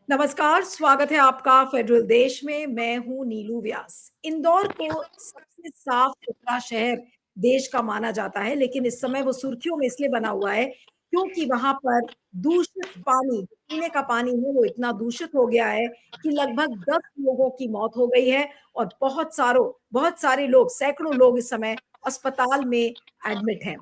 नमस्कार, स्वागत है आपका फेडरल देश में। मैं हूँ नीलू व्यास। इंदौर को सबसे साफ-सुथरा शहर देश का माना जाता है, लेकिन इस समय वो सुर्खियों में इसलिए बना हुआ है, क्योंकि वहाँ पर दूषित पानी, पीने का पानी है, वो इतना दूषित हो गया है कि लगभग 10 लोगों की मौत हो गई है और बहुत सारे लोग, सैकड़ों लोग इस समय अस्पताल में एडमिट हैं।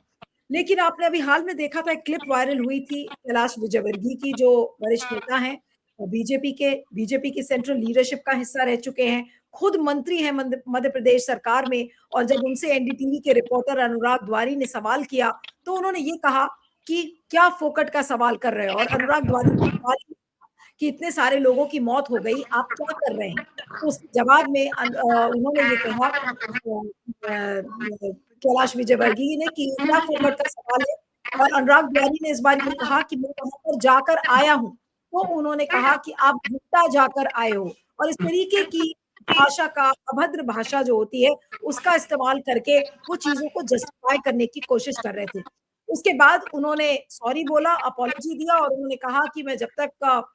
लेकिन आपने अभी हाल में देखा था, एक क्लिप वायरल हुई थी कैलाश विजयवर्गीय की, जो वरिष्ठ नेता हैं, बीजेपी की सेंट्रल लीडरशिप का हिस्सा रह चुके हैं, खुद मंत्री हैं मध्य प्रदेश सरकार में। और जब उनसे एनडीटीवी के रिपोर्टर अनुराग द्वारी ने सवाल किया, तो उन्होंने ये कहा कि क्या फोकट का सवाल कर रहे हो। और अनुराग द्वारी ने सवाल किया कि इतने सारे लोगों की मौत हो गई, आप क्या कर रहे हैं? तो उसके जवाब में उन्होंने ये कहा कैलाश विजयवर्गीय ने कि क्या फोकट का सवाल है। और अनुराग द्वारी ने इस बार ये कहा कि मैं वहां पर जाकर आया हूं। तो उन्होंने कहा कि आप भुट्टा जाकर आए हो। और इस तरीके की भाषा का, अभद्र भाषा जो होती है, उसका इस्तेमाल करके वो चीजों को जस्टिफाई करने की कोशिश कर रहे थे। उसके बाद उन्होंने सॉरी बोला, अपॉलॉजी दिया और उन्होंने कहा कि मैं जब तक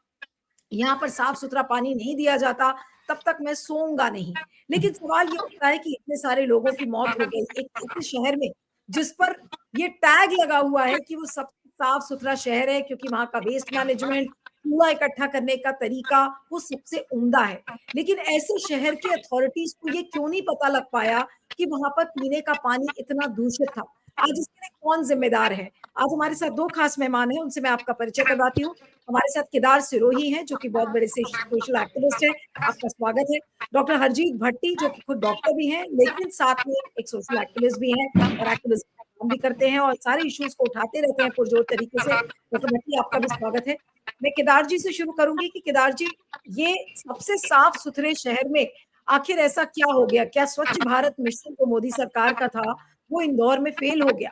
यहाँ पर साफ-सुथरा पानी नहीं दिया जाता, तब तक मैं सोऊँगा नहीं। लेकिन सवाल ये उठता है कि इतने सारे लोगों की मौत हो गई, एक ऐसे शहर में, जिस पर ये टैग लगा हुआ है कि वो सबसे साफ-सुथरा शहर है, क्योंकि वहाँ का वेस्ट मैनेजमेंट, कूड़ा इकट्ठा करने का तरीका, वो सबसे उम्दा है। लेकिन ऐसे शहर के अथॉरिटीज़ को ये क्यों नहीं पता लग पाया कि वहाँ पर पीने का पानी इतना दूषित था? आज इसके लिए कौन ज़िम्मेदार है? आज हमारे साथ 2 खास मेहमान हैं, उनसे मैं आपका परिचय करवाती हूँ। हमारे साथ केदार सिरोही हैं, जो कि बहुत बड़े से सोशल एक्टिविस्ट हैं। आपका स्वागत है। डॉक्टर हरजीत भट्टी, जो कि खुद डॉक्टर भी हैं, लेकिन साथ में एक सोशल एक्टिविस्ट भी हैं और एक्टिविज़्म का काम भी करते हैं और सारे इश्यूज़ को उठाते रहते हैं पुरजोर तरीके से। डॉक्टर भट्टी, आपका भी स्वागत है। मैं केदार जी से शुरू करूँगी कि केदार जी, ये सबसे साफ-सुथरे शहर में आखिर ऐसा क्या हो गया? क्या स्वच्छ भारत मिशन जो मोदी सरकार का था, वो इंदौर में फेल हो गया?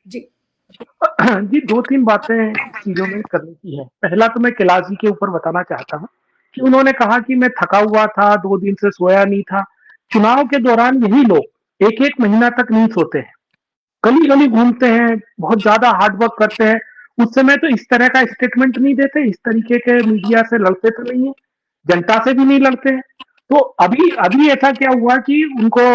जी। जी, 2-3 बातें इस चीज़ों में करने की है। पहला तो मैं कैलाश जी के ऊपर बताना चाहता हूँ कि उन्होंने कहा कि मैं थका हुआ था, 2 दिन से सोया नहीं था। चुनाव के दौरान यही लोग 1-1 महीना तक नहीं सोते हैं, गली-गली घूमते हैं, बहुत ज़्यादा हार्ड वर्क करते हैं। उस समय तो इस तरह का स्टेटमेंट नहीं देते, इस तरीके के मीडिया से लड़ते तो नहीं है, जनता से भी नहीं लड़ते हैं। तो अभी अभी ऐसा क्या हुआ कि उनको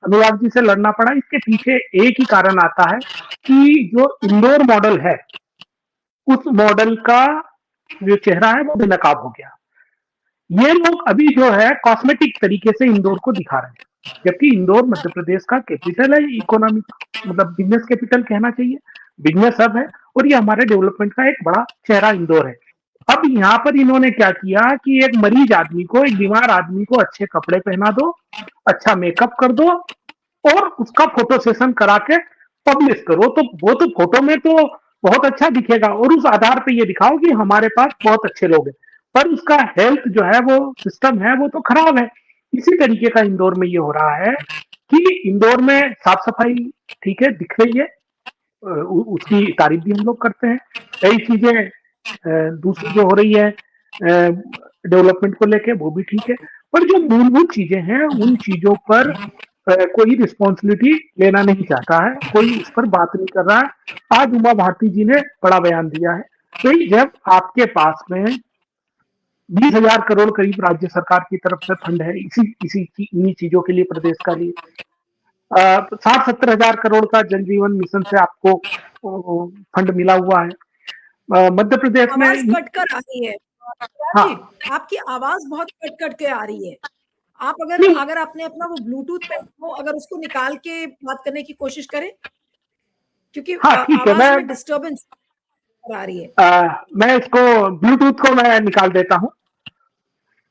अनुराग जी से लड़ना पड़ा। इसके पीछे एक ही कारण आता है कि जो इंदौर मॉडल है, उस मॉडल का जो चेहरा है वो बेनकाब हो गया। ये लोग अभी जो है कॉस्मेटिक तरीके से इंदौर को दिखा रहे हैं, जबकि इंदौर मध्य प्रदेश का कैपिटल है, इकोनॉमिक मतलब बिजनेस कैपिटल कहना चाहिए, बिजनेस हब है और ये हमारे डेवलपमेंट का एक बड़ा चेहरा इंदौर है। अब यहाँ पर इन्होंने क्या किया कि एक मरीज आदमी को, एक बीमार आदमी को अच्छे कपड़े पहना दो, अच्छा मेकअप कर दो और उसका फोटो सेशन करा के पब्लिश करो, तो वो तो फोटो में तो बहुत अच्छा दिखेगा और उस आधार पे ये दिखाओ कि हमारे पास बहुत अच्छे लोग हैं, पर उसका हेल्थ जो है वो सिस्टम है वो तो खराब है। इसी तरीके का इंदौर में ये हो रहा है कि इंदौर में साफ सफाई ठीक है, दिख रही है, उसकी तारीफ भी हम लोग करते हैं। कई चीजें दूसरी जो हो रही है डेवलपमेंट को लेके वो भी ठीक है, पर जो मूलभूत चीजें हैं उन चीजों पर कोई रिस्पॉन्सिबिलिटी लेना नहीं चाहता है, कोई इस पर बात नहीं कर रहा है। आज उमा भारती जी ने बड़ा बयान दिया है कि जब आपके पास में 20,000 करोड़ करीब राज्य सरकार की तरफ से फंड है इन्हीं चीजों के लिए, प्रदेश का लिए 60-70 हजार करोड़ का जल जीवन मिशन से आपको फंड मिला हुआ है मध्य प्रदेश में। आवाज कट कर आ रही है जी, हाँ, आपकी आवाज बहुत कट कट के आ रही है। आप अगर नहीं, अगर आपने अपना वो ब्लूटूथ हो, अगर उसको निकाल के बात करने की कोशिश करें, क्योंकि हाँ ठीक है, आवाज में डिस्टरबेंस आ रही है। मैं इसको ब्लूटूथ को मैं निकाल देता हूँ।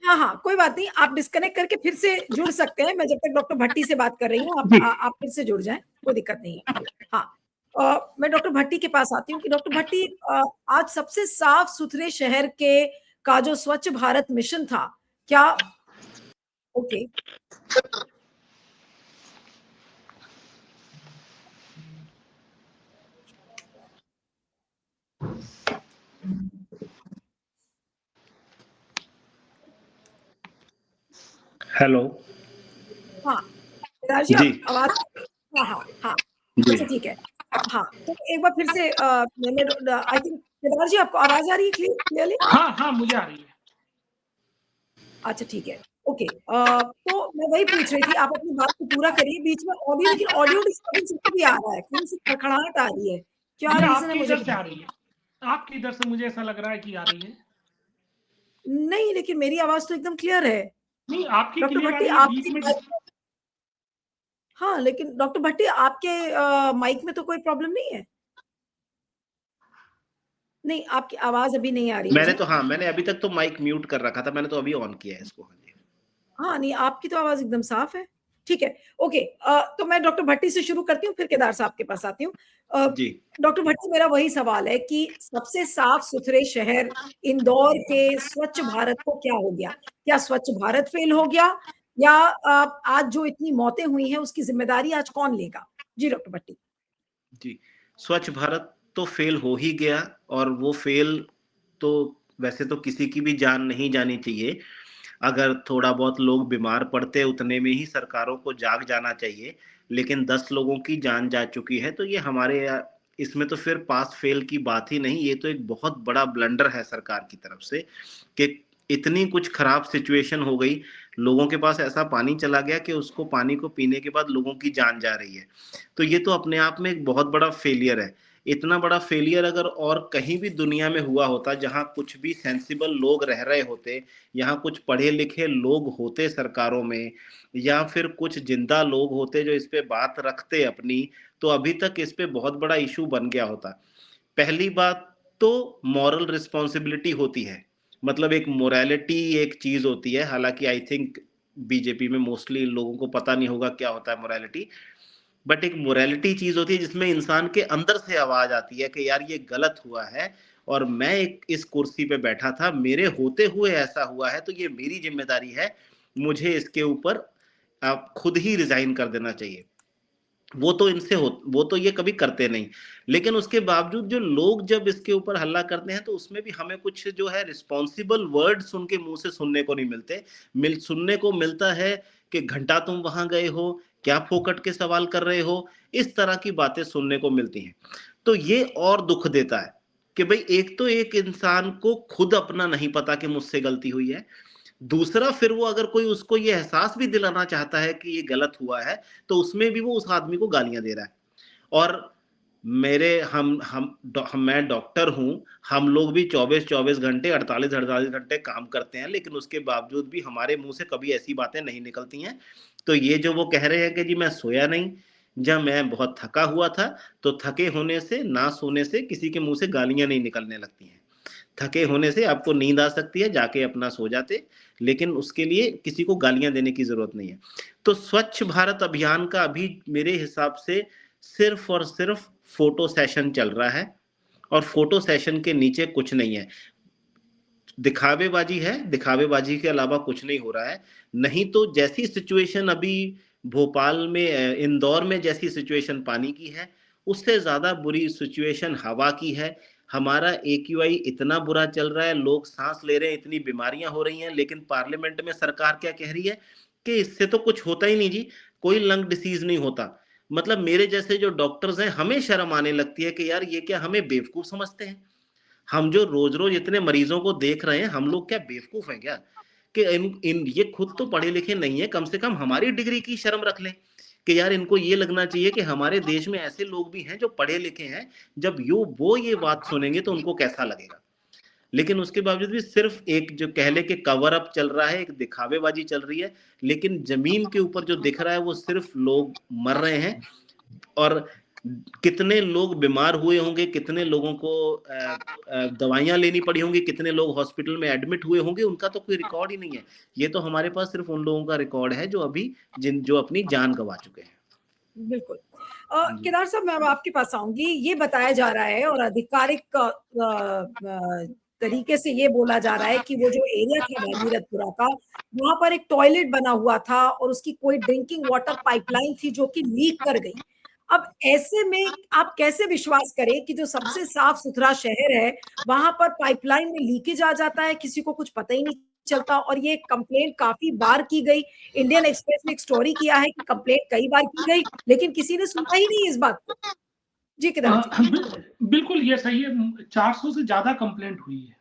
हाँ, हाँ, कोई बात नहीं, आप डिस्कनेक्ट करके फिर से जुड़ सकते हैं। मैं जब तक डॉक्टर भट्टी से बात कर रही हूँ, जी, आप फिर से जुड़ जाएँ, कोई दिक्कत नहीं है। हाँ, मैं डॉक्टर भट्टी के पास आती हूँ कि डॉक्टर भट्टी, आज सबसे साफ-सुथरे शहर के का जो स्वच्छ भारत मिशन था, क्या ओके। हेलो। हाँ, राजी जी, आप आवाज़। हाँ, हाँ, हाँ, जी। अच्छा ठीक है। हाँ, तो एक बार फिर से मैंने आई थिंक केदार जी आपको आवाज आ रही है क्लियरली? हाँ, हाँ, मुझे आ रही है। अच्छा ठीक है, ओके। तो मैं वही पूछ रही थी, आप अपनी बात को पूरा करिए, बीच में ऑडियो, लेकिन ऑडियो डिस्टर्बेंस भी आ रहा है, थोड़ी-सी खड़खड़ाहट आ रही है। क्या ये रीज़न है आपके मुझे इधर से आ रही है। आपके इधर से मुझे ऐसा लग रहा है कि आ रही है। नहीं, लेकिन मेरी आवाज़ तो एकदम क्लियर है। नहीं, आपकी डॉक्टर क्लियर आ भट्टी रही है, बीच आपकी में माइक में, हाँ, लेकिन डॉक्टर भट्टी आपके माइक में तो कोई प्रॉब्लम नहीं है? नहीं, आपकी आवाज़ अभी नहीं आ रही मैंने मुझे। तो हाँ, मैंने अभी तक तो माइक म्यूट कर रखा था, मैंने तो अभी ऑन किया है इसको। हाँ जी। हाँ, नहीं, आपकी तो आवाज़ एकदम साफ है। ठीक है, ओके। तो मैं डॉक्टर भट्टी से शुरू करती हूँ, फिर केदार साहब के पास आती हूँ। जी। डॉक्टर भट्टी, मेरा वही सवाल है कि सबसे साफ-सुथरे शहर इंदौर के स्वच्छ भारत को क्या हो गया? क्या स्वच्छ भारत फेल हो गया या आज जो इतनी मौतें हुई हैं, उसकी ज़िम्मेदारी आज कौन लेगा? जी, डॉक्टर भट्टी। जी, स्वच्छ भारत तो फेल हो ही गया, और वो फेल तो वैसे तो किसी की भी जान नहीं जानी चाहिए। अगर थोड़ा बहुत लोग बीमार पड़ते उतने में ही सरकारों को जाग जाना चाहिए, लेकिन 10 लोगों की जान जा चुकी है, तो ये हमारे इसमें तो फिर पास फेल की बात ही नहीं, ये तो एक बहुत बड़ा ब्लंडर है सरकार की तरफ से कि इतनी कुछ खराब सिचुएशन हो गई, लोगों के पास ऐसा पानी चला गया कि उसको पानी को पीने के बाद लोगों की जान जा रही है। तो ये तो अपने आप में एक बहुत बड़ा फेलियर है। इतना बड़ा फेलियर अगर और कहीं भी दुनिया में हुआ होता, जहाँ कुछ भी सेंसिबल लोग रह रहे होते, यहाँ कुछ पढ़े लिखे लोग होते सरकारों में, या फिर कुछ जिंदा लोग होते जो इस पे बात रखते अपनी, तो अभी तक इस पे बहुत बड़ा इशू बन गया होता। पहली बात तो मॉरल रिस्पॉन्सिबिलिटी होती है, मतलब एक मोरालिटी एक चीज होती है, हालांकि आई थिंक बीजेपी में मोस्टली लोगों को पता नहीं होगा क्या होता है मोरालिटी, बट एक मोरालिटी चीज होती है जिसमें इंसान के अंदर से आवाज आती है कि यार ये गलत हुआ है, और मैं एक इस कुर्सी पे बैठा था, मेरे होते हुए ऐसा हुआ है, तो ये मेरी जिम्मेदारी है, मुझे इसके ऊपर आप खुद ही रिजाइन कर देना चाहिए। वो तो ये कभी करते नहीं, लेकिन उसके बावजूद जो लोग जब इसके ऊपर हल्ला करते हैं, तो उसमें भी हमें कुछ जो है रिस्पॉन्सिबल वर्ड्स उनके मुंह से सुनने को नहीं मिलते। सुनने को मिलता है कि घंटा तुम वहां गए हो, क्या फोकट के सवाल कर रहे हो, इस तरह की बातें सुनने को मिलती हैं। तो ये और दुख देता है कि भाई एक तो एक इंसान को खुद अपना नहीं पता कि मुझसे गलती हुई है, दूसरा फिर वो अगर कोई उसको ये एहसास भी दिलाना चाहता है कि ये गलत हुआ है, तो उसमें भी वो उस आदमी को गालियां दे रहा है। और मेरे हम मैं डॉक्टर हूं, हम लोग भी 24-24 घंटे 48-48 घंटे काम करते हैं, लेकिन उसके बावजूद भी हमारे मुंह से कभी ऐसी बातें नहीं निकलती हैं। तो ये जो वो कह रहे हैं कि जी मैं सोया नहीं, जब मैं बहुत थका हुआ था, तो थके होने से, ना सोने से किसी के मुंह से गालियां नहीं निकलने लगती हैं। थके होने से आपको नींद आ सकती है, जाके अपना सो जाते, लेकिन उसके लिए किसी को गालियां देने की जरूरत नहीं है। तो स्वच्छ भारत अभियान का अभी मेरे हिसाब से सिर्फ और सिर्फ फोटो सेशन चल रहा है, और फोटो सेशन के नीचे कुछ नहीं है। दिखावेबाजी है, दिखावेबाजी के अलावा कुछ नहीं हो रहा है। नहीं तो जैसी सिचुएशन अभी भोपाल में, इंदौर में जैसी सिचुएशन पानी की है, उससे ज्यादा बुरी सिचुएशन हवा की है। हमारा AQI इतना बुरा चल रहा है, लोग सांस ले रहे हैं, इतनी बीमारियां हो रही हैं, लेकिन पार्लियामेंट में सरकार क्या कह रही है कि इससे तो कुछ होता ही नहीं जी, कोई लंग डिसीज नहीं होता। मतलब मेरे जैसे जो डॉक्टर्स हैं, हमें शर्म आने लगती है कि यार ये क्या हमें बेवकूफ समझते हैं? हम जो रोज रोज इतने मरीजों को देख रहे हैं, हम लोग क्या बेवकूफ हैं क्या कि इन ये खुद तो पढ़े लिखे नहीं है, कम से कम हमारी डिग्री की शर्म रख लें कि यार इनको ये लगना चाहिए कि हमारे देश में ऐसे लोग भी हैं जो पढ़े लिखे हैं, जब वो ये बात सुनेंगे तो उनको कैसा लगेगा। लेकिन उसके बावजूद भी सिर्फ एक जो कह ले कि कवर अप चल रहा है, एक दिखावेबाजी चल रही है, लेकिन जमीन के ऊपर जो दिख रहा है वो सिर्फ लोग मर रहे हैं, और कितने लोग बीमार हुए होंगे, कितने लोगों को दवाइयां लेनी पड़ी होंगी, कितने लोग हॉस्पिटल में एडमिट हुए होंगे, उनका तो कोई रिकॉर्ड ही नहीं है। ये तो हमारे पास सिर्फ उन लोगों का रिकॉर्ड है जो अभी जो अपनी जान गंवा चुके हैं। बिल्कुल। जी। केदार साहब, मैं अब आपके पास आऊँगी। ये बताया जा रहा है और आधिकारिक तरीके से ये बोला जा रहा है कि वो जो एरिया था भागीरथपुरा का, वहाँ पर एक टॉयलेट बना हुआ था और उसकी कोई ड्रिंकिंग वाटर पाइपलाइन थी जो कि लीक कर गई। अब ऐसे में आप कैसे विश्वास करें कि जो सबसे साफ-सुथरा शहर है, वहाँ पर पाइपलाइन में लीकेज आ जाता है, किसी को कुछ पता ही नहीं चलता, और ये कंप्लेंट काफ़ी बार की गई। इंडियन एक्सप्रेस ने एक स्टोरी किया है कि कंप्लेंट कई बार की गई, लेकिन किसी ने सुना ही नहीं इस बात को। जी केदार जी। बिल्कुल ये सही है। 400 से ज्यादा कंप्लेंट हुई है,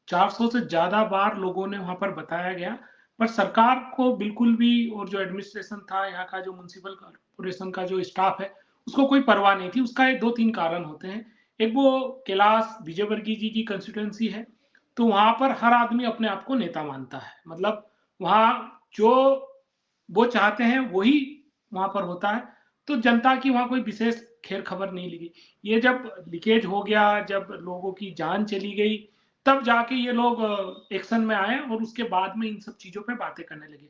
400 से ज्यादा बार लोगों ने वहां पर बताया गया, पर सरकार को बिल्कुल भी, और जो एडमिनिस्ट्रेशन था यहाँ का, जो म्युनिसिपल कॉर्पोरेशन का जो स्टाफ है, उसको कोई परवाह नहीं थी। उसका 2-3 कारण होते हैं। एक, वो कैलाश विजयवर्गीय जी की कंस्टिट्यूएंसी है, तो वहां पर हर आदमी अपने आप को नेता मानता है। मतलब वहां जो वो चाहते हैं वही वहां पर होता है, तो जनता की वहां कोई विशेष खैर खबर नहीं ली। ये जब लीकेज हो गया, जब लोगों की जान चली गई, तब जाके ये लोग एक्शन में आए, और उसके बाद में इन सब चीजों पे बातें करने लगे।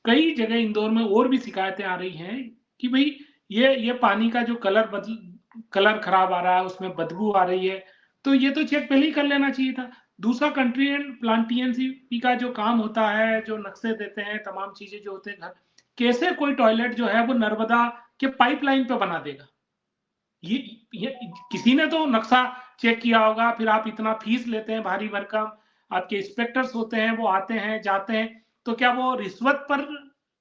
कई जगह इंदौर में और भी शिकायतें आ रही हैं कि भाई ये पानी का जो कलर खराब आ रहा है, उसमें बदबू आ रही है, तो ये तो चेक पहले ही कर लेना चाहिए था। दूसरा, कंट्री एंड प्लांटियन का जो काम होता है, जो नक्शे देते हैं, तमाम चीजें जो होते हैं घर, कैसे कोई टॉयलेट जो है वो नर्मदा के पाइपलाइन पे बना देगा? ये किसी ने तो नक्शा चेक किया होगा। फिर आप इतना फीस लेते हैं भारी भरकम, आपके इंस्पेक्टर्स होते हैं, वो आते हैं जाते हैं, तो क्या वो रिश्वत पर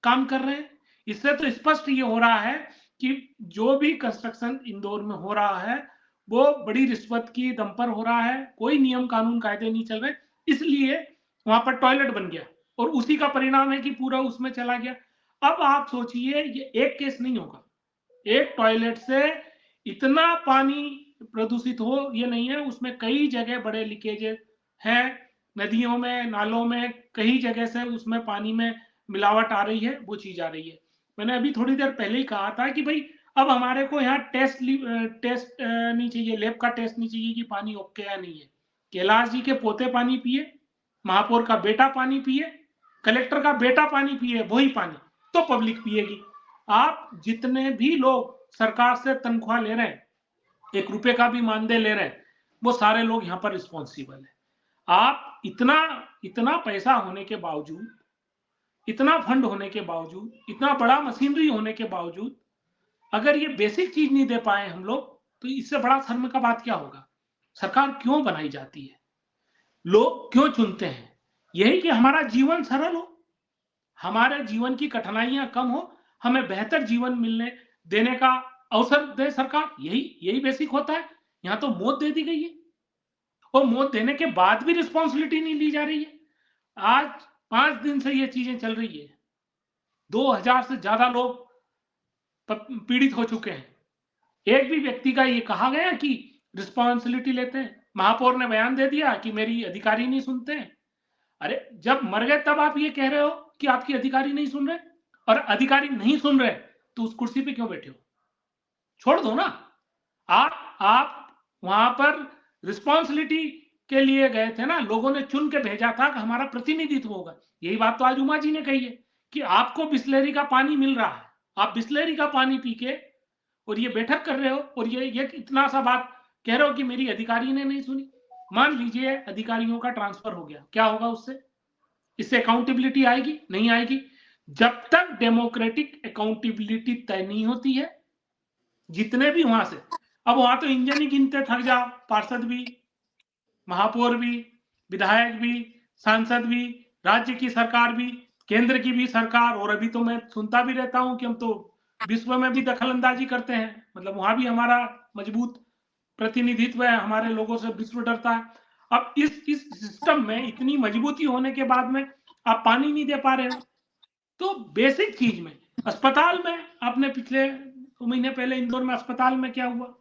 काम कर रहे हैं? इससे तो स्पष्ट ये हो रहा है कि जो भी कंस्ट्रक्शन इंदौर में हो रहा है वो बड़ी रिश्वत की दम पर हो रहा है। कोई नियम कानून कायदे नहीं चल रहे, इसलिए वहां पर टॉयलेट बन गया, और उसी का परिणाम है कि पूरा उसमें चला गया। अब आप सोचिए, ये एक केस नहीं होगा, एक टॉयलेट से इतना पानी प्रदूषित हो ये नहीं है, उसमें कई जगह बड़े लीकेजेस हैं, नदियों में, नालों में, कई जगह से उसमें पानी में मिलावट आ रही है, वो चीज आ रही है। मैंने अभी थोड़ी देर पहले ही कहा था कि भाई अब हमारे को यहाँ टेस्ट नहीं चाहिए, लैब का टेस्ट नहीं चाहिए कि पानी ओके या नहीं है। कैलाश जी के पोते पानी पिए, महापौर का बेटा पानी पिए, कलेक्टर का बेटा पानी पिए, वही पानी तो पब्लिक पिएगी। आप जितने भी लोग सरकार से तनख्वाह ले रहे हैं, 1 रुपए का भी मानदेय ले रहे हैं, वो सारे लोग यहाँ पर रिस्पॉन्सिबल है। आप इतना पैसा होने के बावजूद, इतना फंड होने के बावजूद, इतना बड़ा मशीनरी होने के बावजूद, अगर ये बेसिक चीज नहीं दे पाए हम लोग, तो इससे बड़ा शर्म का बात क्या होगा? सरकार क्यों बनाई जाती है? लोग क्यों चुनते हैं? यही कि हमारा जीवन सरल हो, हमारे जीवन की कठिनाइयां कम हो, हमें बेहतर जीवन मिलने देने का अवसर दे सरकार। यही बेसिक होता है। यहाँ तो मौत दे दी गई है, और मौत देने के बाद भी रिस्पॉन्सिबिलिटी नहीं ली जा रही है। आज 5 दिन से ये चीजें चल रही है, 2000 से ज्यादा लोग पीड़ित हो चुके हैं। एक भी व्यक्ति का ये कहा गया कि रिस्पॉन्सिबिलिटी लेते हैं? महापौर ने बयान दे दिया कि मेरी अधिकारी नहीं सुनते हैं। अरे जब मर गए तब आप ये कह रहे हो कि आपकी अधिकारी नहीं सुन रहे, और अधिकारी नहीं सुन रहे तो उस कुर्सी पे क्यों बैठे हो? छोड़ दो ना। आप वहां पर रिस्पॉन्सिबिलिटी के लिए गए थे ना, लोगों ने चुन के भेजा था कि हमारा प्रतिनिधित्व होगा। यही बात तो आज उमा जी ने कही है कि आपको बिस्लेरी का पानी मिल रहा है, आप बिस्लेरी का पानी पी के और ये बैठक कर रहे हो, और ये इतना सा बात कह रहे हो कि मेरी अधिकारी ने नहीं सुनी। मान लीजिए अधिकारियों का ट्रांसफर हो गया, क्या होगा उससे? इससे अकाउंटेबिलिटी आएगी? नहीं आएगी। जब तक डेमोक्रेटिक अकाउंटेबिलिटी तय नहीं होती है, जितने भी वहां से, अब वहां तो इंजन ही गिनते थक जाओ, पार्षद भी, महापौर भी, विधायक भी, सांसद भी, राज्य की सरकार भी, केंद्र की भी सरकार, और अभी तो मैं सुनता भी रहता हूं कि हम तो विश्व में भी दखल अंदाजी करते हैं, मतलब वहां भी हमारा मजबूत प्रतिनिधित्व है, हमारे लोगों से विश्व डरता है। अब इस सिस्टम में इतनी मजबूती होने के बाद में आप पानी नहीं दे पा रहे हो, तो बेसिक चीज में, अस्पताल में, आपने पिछले 2 महीने पहले इंदौर में अस्पताल में क्या हुआ,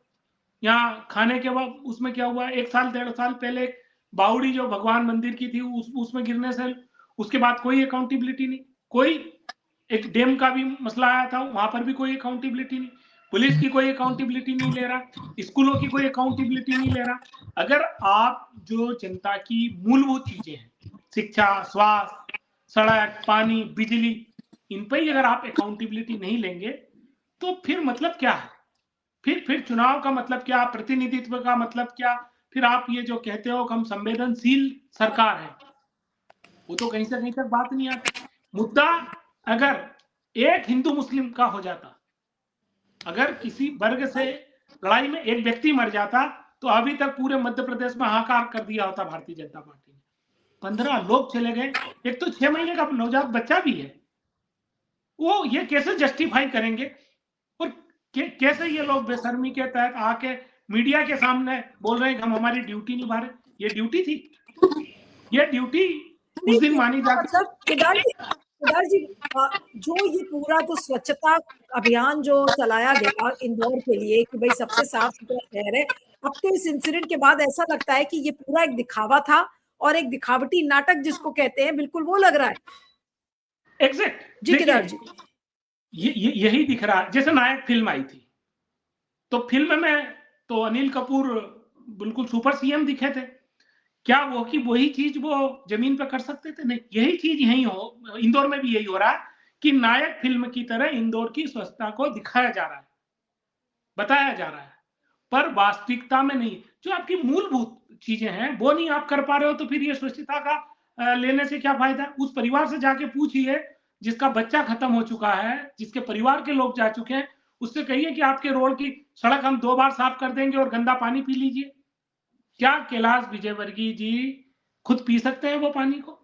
यहाँ खाने के बाद उसमें क्या हुआ, 1 साल 1.5 साल पहले बावड़ी जो भगवान मंदिर की थी उसमें गिरने से उसके बाद कोई अकाउंटेबिलिटी नहीं। कोई एक डैम का भी मसला आया था, वहां पर भी कोई अकाउंटेबिलिटी नहीं। पुलिस की कोई अकाउंटेबिलिटी नहीं ले रहा, स्कूलों की कोई अकाउंटेबिलिटी नहीं ले रहा। अगर आप जो जनता की मूलभूत चीजें हैं, शिक्षा, स्वास्थ्य, सड़क, पानी, बिजली, इन पर ही अगर आप अकाउंटेबिलिटी नहीं लेंगे तो फिर मतलब क्या है? फिर चुनाव का मतलब क्या, प्रतिनिधित्व का मतलब क्या? फिर आप ये जो कहते हो कि हम संवेदनशील सरकार है, वो तो कहीं से कहीं तक बात नहीं आती। मुद्दा अगर एक हिंदू मुस्लिम का हो जाता, अगर किसी वर्ग से लड़ाई में एक व्यक्ति मर जाता, तो अभी तक पूरे मध्य प्रदेश में हाहाकार कर दिया होता भारतीय जनता पार्टी ने। 15 लोग चले गए, एक तो 6 महीने का नवजात बच्चा भी है, वो ये कैसे जस्टिफाई करेंगे? और कैसे ये लोग बेशर्मी के तहत आके मीडिया के सामने बोल रहे हैं कि हम हमारी ड्यूटी निभा रहे। ये ड्यूटी थी, ये ड्यूटी उस दिन मानी जाती। मतलब केदार जी जो ये पूरा जो स्वच्छता अभियान जो चलाया गया इंदौर के लिए कि भाई सबसे साफ सुथरा शहर है, अब तो इस इंसिडेंट के बाद ऐसा लगता है कि ये पूरा एक दिखावा था और एक दिखावटी नाटक जिसको कहते हैं, बिल्कुल वो लग रहा है। एग्जैक्ट जी केदार जी, यही दिख रहा है। जैसे नायक फिल्म आई थी, तो फिल्म में तो अनिल कपूर बिल्कुल सुपर सीएम दिखे थे। क्या वो कि वही चीज वो जमीन पर कर सकते थे? नहीं। यही चीज यही हो इंदौर में भी यही हो रहा है कि नायक फिल्म की तरह इंदौर की स्वच्छता को दिखाया जा रहा है, बताया जा रहा है, पर वास्तविकता में नहीं। जो आपकी मूलभूत चीजें हैं वो नहीं आप कर पा रहे हो, तो फिर ये स्वच्छता का लेने से क्या फायदा? उस परिवार से जाके पूछिए जिसका बच्चा खत्म हो चुका है, जिसके परिवार के लोग जा चुके हैं, उससे कहिए कि आपके रोड की सड़क हम 2 बार साफ कर देंगे और गंदा पानी पी लीजिए। क्या कैलाश विजयवर्गीय जी खुद पी सकते हैं वो पानी को?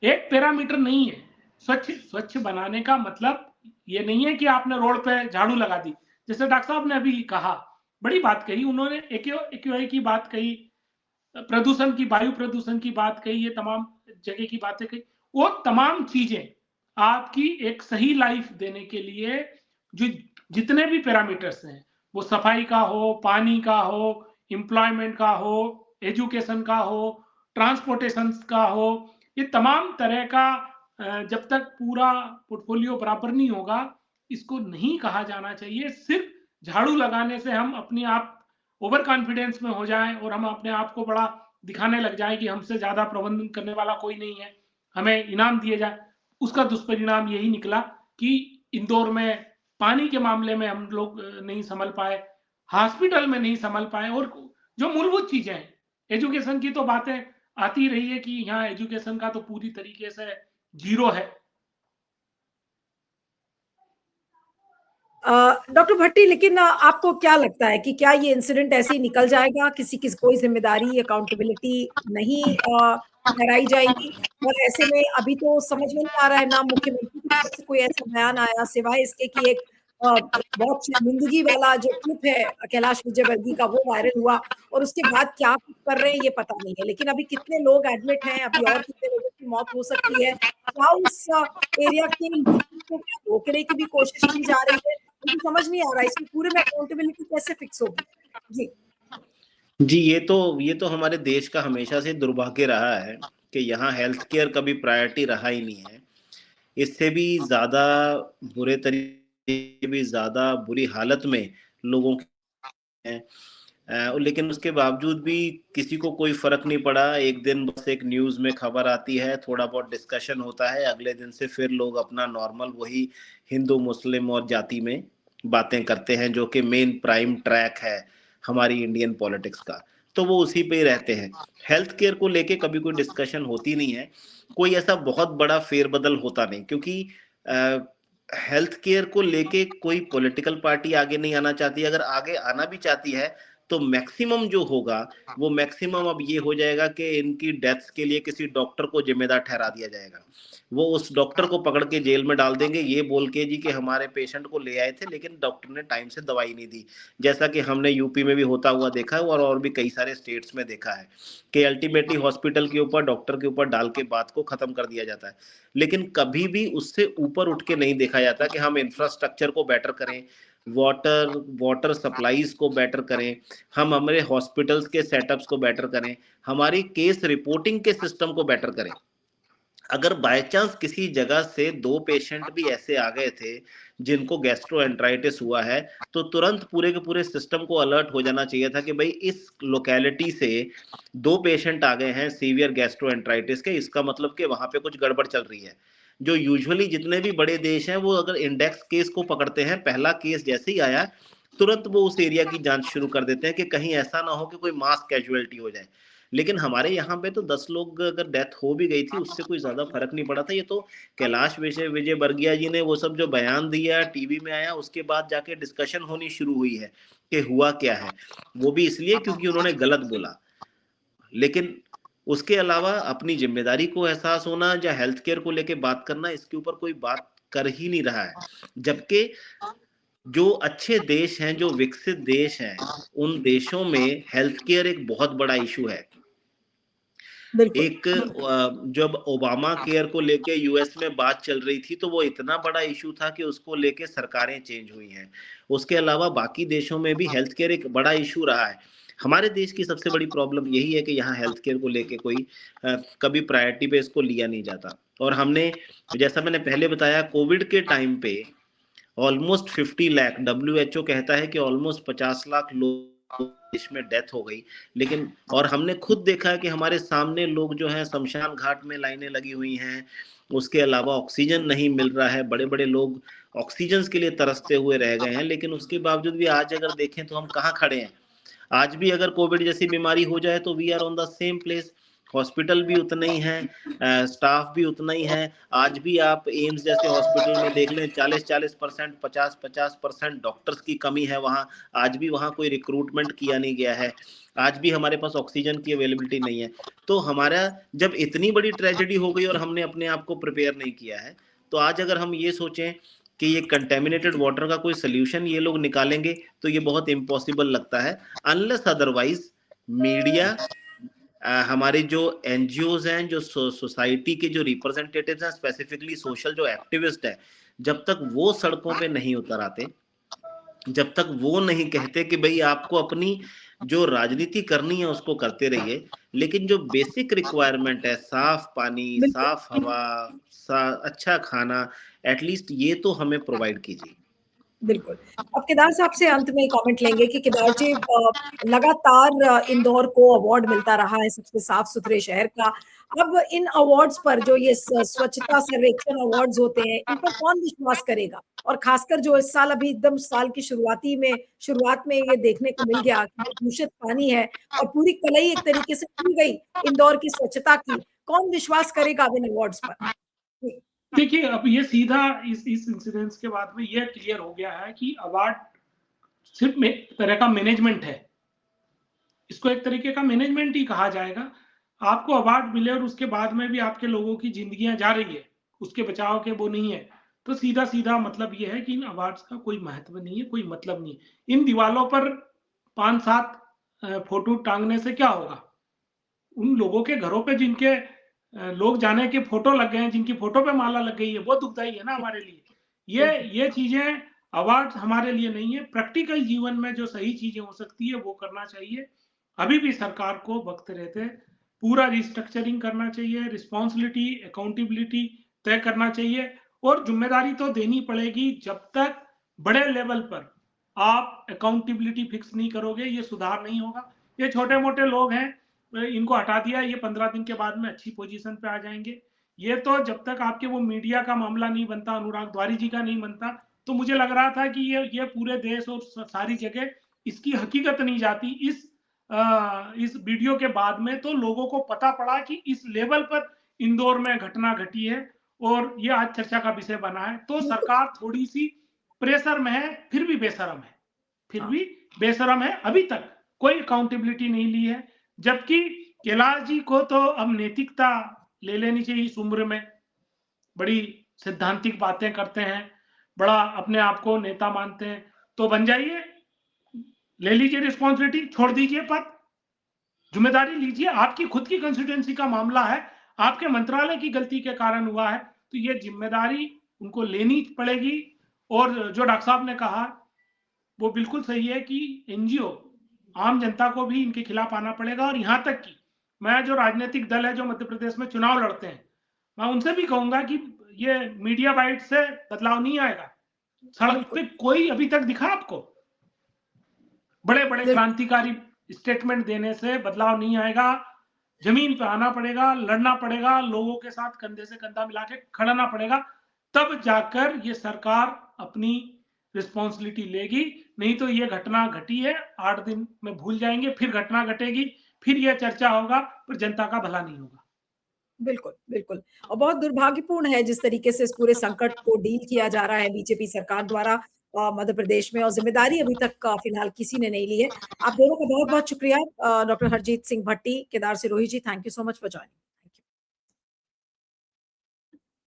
एक पैरामीटर नहीं है। स्वच्छ बनाने का मतलब ये नहीं है कि आपने रोड पे झाड़ू लगा दी। जैसे डॉक्टर साहब ने अभी कहा, बड़ी बात कही उन्होंने, एक्यूआई की बात कही, प्रदूषण की, वायु प्रदूषण की बात कही, ये तमाम जगह की बातें कही। वो तमाम चीजें आपकी एक सही लाइफ देने के लिए जो जितने भी पैरामीटर्स हैं, वो सफाई का हो, पानी का हो, एम्प्लॉयमेंट का हो, एजुकेशन का हो, ट्रांसपोर्टेशन का हो, ये तमाम तरह का जब तक पूरा पोर्टफोलियो बराबर नहीं होगा, इसको नहीं कहा जाना चाहिए। सिर्फ झाड़ू लगाने से हम अपने आप ओवर कॉन्फिडेंस में हो जाएं और हम अपने आप को बड़ा दिखाने लग जाएं कि हमसे ज्यादा प्रबंधन करने वाला कोई नहीं है, हमें इनाम दिए जाए। उसका दुष्परिणाम यही निकला कि इंदौर में पानी के मामले में हम लोग नहीं संभल पाए, हॉस्पिटल में नहीं संभल पाए, और जो मूलभूत चीजें हैं, एजुकेशन की तो बातें आती रही है कि यहाँ एजुकेशन का तो पूरी तरीके से जीरो है। डॉक्टर भट्टी, लेकिन आपको क्या लगता है कि क्या ये इंसिडेंट ऐसे ही निकल जाएगा, किसी की कोई जिम्मेदारी, अकाउंटेबिलिटी नहीं ठहराई जाएगी? और ऐसे में अभी तो समझ में नहीं आ रहा है, ना मुख्यमंत्री की तरफ से कोई ऐसा बयान आया, सिवाय इसके कि एक बहुत शर्मिंदगी वाला जो क्लिप है कैलाश विजयवर्गीय का वो वायरल हुआ, और उसके बाद क्या कर रहे हैं ये पता नहीं है। लेकिन अभी कितने लोग एडमिट हैं, अभी और कितने लोगों की मौत हो सकती है, क्या उस एरिया के लीकेज को रोकने की भी कोशिश की जा रही है? मुझे समझ नहीं आ रहा है इसमें पूरे में अकाउंटेबिलिटी कैसे फिक्स होगी? जी जी, ये तो हमारे देश का हमेशा से दुर्भाग्य रहा है कि यहाँ हेल्थ केयर कभी प्रायोरिटी रहा ही नहीं है। इससे भी ज़्यादा बुरे तरीके, भी ज़्यादा बुरी हालत में लोगों के हैं, लेकिन उसके बावजूद भी किसी को कोई फर्क नहीं पड़ा। एक दिन बस एक न्यूज़ में खबर आती है, थोड़ा बहुत डिस्कशन होता है, अगले दिन से फिर लोग अपना नॉर्मल वही हिंदू मुस्लिम और जाति में बातें करते हैं, जो कि मेन प्राइम ट्रैक है हमारी इंडियन पॉलिटिक्स का, तो वो उसी पे ही रहते हैं। हेल्थ केयर को लेके कभी कोई डिस्कशन होती नहीं है, कोई ऐसा बहुत बड़ा फेरबदल होता नहीं, क्योंकि हेल्थ केयर को लेके कोई पॉलिटिकल पार्टी आगे नहीं आना चाहती। अगर आगे आना भी चाहती है तो मैक्सिमम जो होगा वो मैक्सिमम अब ये हो जाएगा कि इनकी डेथ्स के लिए किसी डॉक्टर को जिम्मेदार ठहरा दिया जाएगा। वो उस डॉक्टर को पकड़ के जेल में डाल देंगे, ये बोल के जी कि हमारे पेशेंट को ले आए थे लेकिन डॉक्टर ने टाइम से दवाई नहीं दी, जैसा कि हमने यूपी में भी होता हुआ देखा है और भी कई सारे स्टेट्स में देखा है कि अल्टीमेटली हॉस्पिटल के ऊपर, डॉक्टर के ऊपर डाल के बात को खत्म कर दिया जाता है। लेकिन कभी भी उससे ऊपर उठ के नहीं देखा जाता कि हम इंफ्रास्ट्रक्चर को बेटर करें, वाटर सप्लाईज को बेटर करें, हम हमारे हॉस्पिटल्स के सेटअप्स को बेटर करें, हमारी केस रिपोर्टिंग के सिस्टम को बेटर करें। अगर बाय चांस किसी जगह से 2 पेशेंट भी ऐसे आ गए थे जिनको गैस्ट्रोएंटराइटिस हुआ है, तो तुरंत पूरे के पूरे सिस्टम को अलर्ट हो जाना चाहिए था कि भाई इस लोकेलिटी से 2 पेशेंट आ गए हैं सीवियर गैस्ट्रोएंटराइटिस के, इसका मतलब कि वहां पे कुछ गड़बड़ चल रही है। जो यूजुअली जितने भी बड़े देश हैं वो अगर इंडेक्स केस को पकड़ते हैं, पहला केस जैसे ही आया तुरंत वो उस एरिया की जांच शुरू कर देते हैं कि कहीं ऐसा ना हो कि कोई मास कैजुअलिटी हो जाए। लेकिन हमारे यहाँ पे तो 10 लोग अगर डेथ हो भी गई थी उससे कोई ज्यादा फर्क नहीं पड़ा था। ये तो कैलाश विजयवर्गीय जी ने वो सब जो बयान दिया, टीवी में आया, उसके बाद जाके डिस्कशन होनी शुरू हुई है कि हुआ क्या है। वो भी इसलिए क्योंकि उन्होंने गलत बोला, लेकिन उसके अलावा अपनी जिम्मेदारी को एहसास होना या हेल्थ केयर को लेके बात करना, इसके ऊपर कोई बात कर ही नहीं रहा है। जबकि जो अच्छे देश हैं, जो विकसित देश हैं, उन देशों में हेल्थ केयर एक बहुत बड़ा इशू है। बिल्कुल। एक जब ओबामा केयर को लेके यूएस में बात चल रही थी, तो वो इतना बड़ा इशू था कि उसको लेके सरकारें चेंज हुई हैं। उसके अलावा बाकी देशों में भी हेल्थ केयर एक बड़ा इशू रहा है। हमारे देश की सबसे बड़ी प्रॉब्लम यही है कि यहाँ हेल्थ केयर को लेके कोई कभी प्रायोरिटी पे इसको लिया नहीं जाता। और हमने, जैसा मैंने पहले बताया, कोविड के टाइम पे ऑलमोस्ट 50 लाख, डब्ल्यूएचओ कहता है कि ऑलमोस्ट 50 लाख लोग देश में डेथ हो गई। लेकिन और हमने खुद देखा है कि हमारे सामने लोग जो हैं शमशान घाट में लाइनें लगी हुई हैं। उसके अलावा ऑक्सीजन नहीं मिल रहा है, बड़े बड़े लोग ऑक्सीजन के लिए तरसते हुए रह गए हैं। लेकिन उसके बावजूद भी आज अगर देखें तो हम कहाँ खड़े हैं। आज भी अगर कोविड जैसी बीमारी हो जाए तो we are on the same place. Hospital भी उतने ही हैं, स्टाफ भी उतना ही है। आज भी आप एम्स जैसे हॉस्पिटल में देख लें, 40-40%, 50-50% डॉक्टर्स की कमी है वहाँ। आज भी वहाँ कोई रिक्रूटमेंट किया नहीं गया है। आज भी हमारे पास ऑक्सीजन की अवेलेबिलिटी नहीं है। तो हमारा जब इतनी बड़ी ट्रेजेडी हो गई और हमने अपने आप को प्रिपेयर नहीं किया है, तो आज अगर हम ये सोचें कि ये कंटेमिनेटेड वाटर का कोई सोल्यूशन ये लोग निकालेंगे, तो ये बहुत इम्पॉसिबल लगता है। अनलेस अदरवाइज मीडिया, हमारे जो एनजीओज हैं, जो सोसाइटी के जो रिप्रेजेंटेटिव्स हैं, स्पेसिफिकली सोशल जो एक्टिविस्ट हैं, जब तक वो सड़कों पे नहीं उतर आते, जब तक वो नहीं कहते कि भाई आपको अपनी जो राजनीति करनी है उसको करते रहिए, लेकिन जो बेसिक रिक्वायरमेंट है, साफ पानी, बिल्कुल। साफ हवा, अच्छा खाना, एटलीस्ट ये तो हमें प्रोवाइड कीजिए। बिल्कुल। अब केदार साहब से अंत में कमेंट लेंगे कि केदार जी, लगातार इंदौर को अवार्ड मिलता रहा है सबसे साफ-सुथरे शहर का। अब इन अवार्ड्स पर, जो ये स्वच्छता सर्वेक्षण अवार्ड्स होते हैं, इन पर कौन विश्वास करेगा? और खासकर जो इस साल अभी एकदम साल की शुरुआत में ये देखने को मिल गया कि जो दूषित पानी है और पूरी कलई एक तरीके से खुल गई इंदौर की स्वच्छता की, कौन विश्वास करेगा अब इन अवार्ड्स पर? जी। देखिए, अब ये सीधा इस इंसिडेंस के बाद में ये क्लियर हो गया है कि अवार्ड सिर्फ एक तरह का मैनेजमेंट है। इसको एक तरीके का मैनेजमेंट ही कहा जाएगा। आपको अवार्ड मिले और उसके बाद में भी आपके लोगों की जिंदगियां जा रही है, उसके बचाव के वो नहीं है, तो सीधा-सीधा मतलब ये है कि इन अवार्ड्स का कोई महत्व नहीं है, कोई मतलब नहीं है। इन दीवालों पर 5-7 फोटो टांगने से क्या होगा? उन लोगों के घरों पे जिनके लोग जाने के फोटो लग गए हैं, जिनकी फोटो पे माला लग गई है, वो दुखदाई है ना हमारे लिए। ये चीजें, अवार्ड हमारे लिए नहीं है। प्रैक्टिकल जीवन में जो सही चीजें हो सकती है वो करना चाहिए। अभी भी सरकार को वक्त रहते पूरा रिस्ट्रक्चरिंग करना चाहिए, रिस्पॉन्सिबिलिटी, अकाउंटेबिलिटी तय करना चाहिए और जिम्मेदारी तो देनी पड़ेगी। जब तक बड़े लेवल पर आप अकाउंटेबिलिटी फिक्स नहीं करोगे, ये सुधार नहीं होगा। ये छोटे मोटे लोग हैं, इनको हटा दिया, ये 15 दिन के बाद में अच्छी पोजीशन पे आ जाएंगे। ये तो जब तक आपके वो मीडिया का मामला नहीं बनता, अनुराग द्वारी जी का नहीं बनता, तो मुझे लग रहा था कि ये पूरे देश और सारी जगह इसकी हकीकत नहीं जाती। इस वीडियो के बाद में तो लोगों को पता पड़ा कि इस लेवल पर इंदौर में घटना घटी है और ये आज चर्चा का विषय बना है। तो सरकार थोड़ी सी प्रेशर में है, फिर भी बेशरम है, अभी तक कोई अकाउंटेबिलिटी नहीं ली है। जबकि कैलाश जी को तो अब नैतिकता ले लेनी चाहिए। इस उम्र में बड़ी सिद्धांतिक बातें करते हैं, बड़ा अपने आप को नेता मानते हैं, तो बन जाइए, ले लीजिए रिस्पॉन्सिबिलिटी, छोड़ दीजिए पद, जिम्मेदारी लीजिए। आपकी खुद की कंस्टिट्यूएंसी का मामला है, आपके मंत्रालय की गलती के कारण हुआ है, तो ये जिम्मेदारी उनको लेनी पड़ेगी। और जो डॉक्टर साहब ने कहा वो बिल्कुल सही है कि एनजीओ, आम जनता को भी इनके खिलाफ आना पड़ेगा। और यहाँ तक कि मैं, जो राजनीतिक दल है जो मध्य प्रदेश में चुनाव लड़ते हैं, मैं उनसे भी कहूंगा कि ये मीडिया बाइट से बदलाव नहीं आएगा। सड़क पे कोई अभी तक दिखा आपको? बड़े बड़े क्रांतिकारी स्टेटमेंट देने से बदलाव नहीं आएगा। जमीन पे आना पड़ेगा, लड़ना पड़ेगा, लोगों के साथ कंधे से कंधा मिला के खड़ना पड़ेगा, तब जाकर ये सरकार अपनी रिस्पॉन्सिबिलिटी लेगी। नहीं तो ये घटना घटी है, 8 दिन में भूल जाएंगे, फिर घटना घटेगी, फिर ये चर्चा होगा, पर जनता का भला नहीं होगा। बिल्कुल, बिल्कुल। और बहुत दुर्भाग्यपूर्ण है जिस तरीके से इस पूरे संकट को डील किया जा रहा है बीजेपी सरकार द्वारा मध्य प्रदेश में, और ज़िम्मेदारी अभी तक फिलहाल किसी ने नहीं ली है। आप दोनों का बहुत-बहुत शुक्रिया, doctor Harjeet Singh Bhatti, Kedar Sirohi ji, thank you so much for joining.